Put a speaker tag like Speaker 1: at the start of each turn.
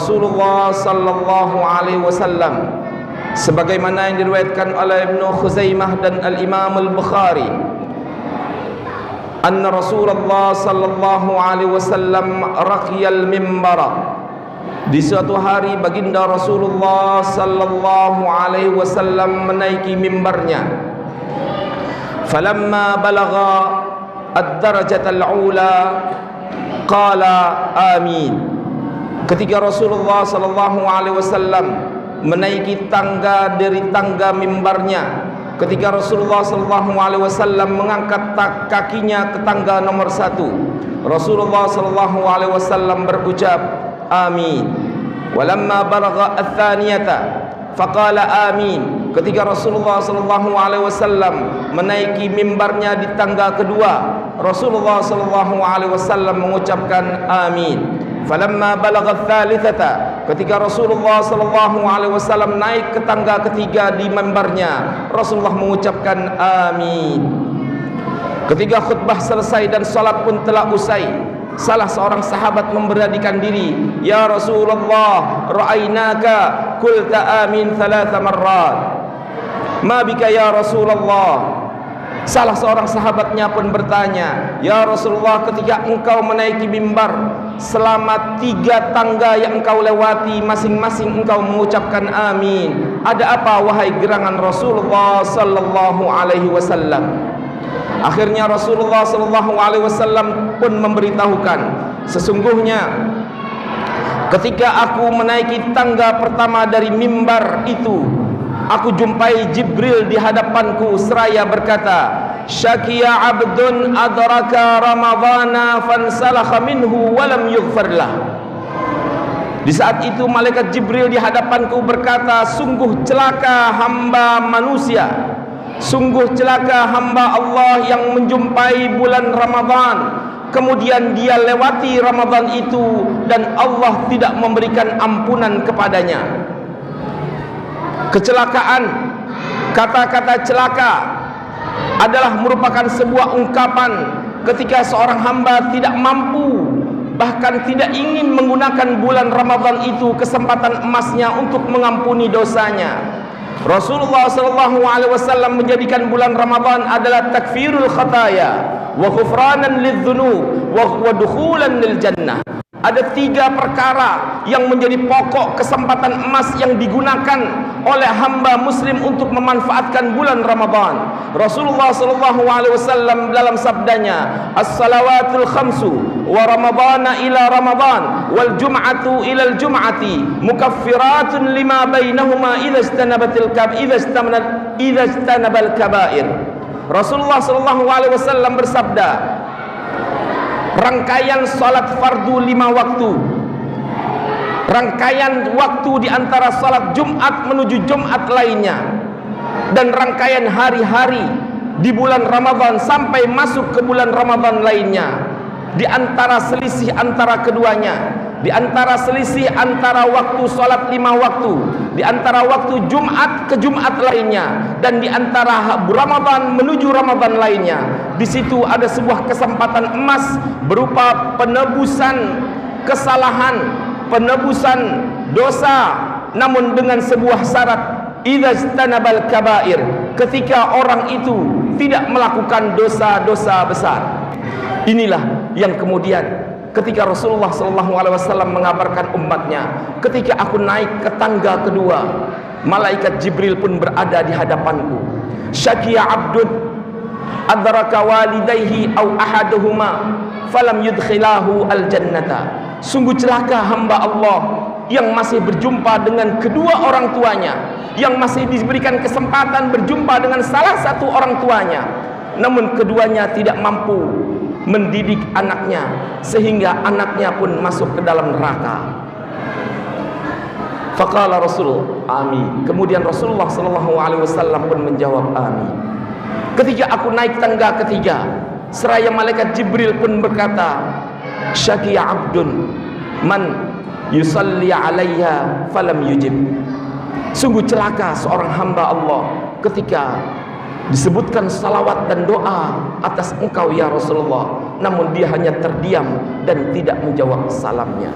Speaker 1: Rasulullah sallallahu alaihi wasallam sebagaimana yang diriwayatkan oleh Ibnu Khuzaimah dan Al-Imam Al-Bukhari, anna Rasulullah sallallahu alaihi wasallam raqiyal mimbara, di suatu hari baginda Rasulullah sallallahu alaihi wasallam menaiki mimbarnya. Falamma balagha ad-darajat al-ula qala amin. Ketika Rasulullah sallallahu alaihi wasallam menaiki tangga dari tangga mimbarnya, ketika Rasulullah sallallahu alaihi wasallam mengangkat kakinya ke tangga nomor 1, Rasulullah sallallahu alaihi wasallam berucap amin. Walamma balagha ats-tsaniyata faqala amin. Ketika Rasulullah sallallahu alaihi wasallam menaiki mimbarnya di tangga kedua, Rasulullah sallallahu alaihi wasallam mengucapkan amin. Falamma balagha ats-tsalitsata, ketika Rasulullah sallallahu alaihi wasallam naik ke tangga ketiga di mimbarnya, Rasulullah mengucapkan amin. Ketika khutbah selesai dan salat pun telah usai, salah seorang sahabat memberanikan diri, "Ya Rasulullah, ra'ainaka qulta amin 3 marrat. Ma bika ya Rasulullah?" Salah seorang sahabatnya pun bertanya, "Ya Rasulullah, ketika engkau menaiki mimbar, selama 3 tangga yang engkau lewati, masing-masing engkau mengucapkan amin. Ada apa wahai gerangan Rasulullah sallallahu alaihi wasallam?" Akhirnya Rasulullah sallallahu alaihi wasallam pun memberitahukan, "Sesungguhnya ketika aku menaiki tangga pertama dari mimbar itu, aku jumpai Jibril di hadapanku seraya berkata, 'Syakiya 'abdun adraka ramadhana fansalakha minhu wa lam yughfar lah.'" Di saat itu malaikat Jibril di hadapanku berkata, "Sungguh celaka hamba manusia, sungguh celaka hamba Allah yang menjumpai bulan Ramadan, kemudian dia lewati Ramadan itu dan Allah tidak memberikan ampunan kepadanya." Kecelakaan, kata-kata celaka adalah merupakan sebuah ungkapan ketika seorang hamba tidak mampu, bahkan tidak ingin menggunakan bulan Ramadan itu, kesempatan emasnya untuk mengampuni dosanya. Rasulullah sallallahu alaihi wasallam menjadikan bulan Ramadan adalah takfirul khataya wa ghufranan lidzunub wa dukhulan lil jannah. Ada 3 perkara yang menjadi pokok kesempatan emas yang digunakan oleh hamba muslim untuk memanfaatkan bulan Ramadan. Rasulullah sallallahu alaihi wasallam dalam sabdanya, "As-salawatul khamsu wa ramadana ila ramadan wal jum'atu ila al jum'ati mukaffiratun lima bainahuma idza istanabal kaba'ir." Rasulullah sallallahu alaihi wasallam bersabda, rangkaian salat fardu 5 waktu, rangkaian waktu di antara salat Jumat menuju Jumat lainnya, dan rangkaian hari-hari di bulan Ramadan sampai masuk ke bulan Ramadan lainnya, di antara selisih antara keduanya, di antara selisih antara waktu salat 5 waktu, di antara waktu Jumat ke Jumat lainnya, dan di antara Ramadan menuju Ramadan lainnya, di situ ada sebuah kesempatan emas berupa penebusan kesalahan, penebusan dosa, namun dengan sebuah syarat, idzastanabal kabair, ketika orang itu tidak melakukan dosa-dosa besar. Inilah yang kemudian ketika Rasulullah SAW mengabarkan umatnya, ketika aku naik ke tangga kedua, malaikat Jibril pun berada di hadapanku. Syakiya abdun adraka walidayhi au ahaduhuma falam yudkhilahu al-jannata. Sungguh celaka hamba Allah yang masih berjumpa dengan kedua orang tuanya, yang masih diberikan kesempatan berjumpa dengan salah satu orang tuanya, namun keduanya tidak mampu mendidik anaknya sehingga anaknya pun masuk ke dalam neraka. Faqala Rasul amin. Kemudian Rasulullah SAW pun menjawab amin. Ketika aku naik tangga ketiga, seraya malaikat Jibril pun berkata, syakiya abdun man yusalli alayya falam yujib. Sungguh celaka seorang hamba Allah ketika disebutkan salawat dan doa atas engkau ya Rasulullah, namun dia hanya terdiam dan tidak menjawab salamnya.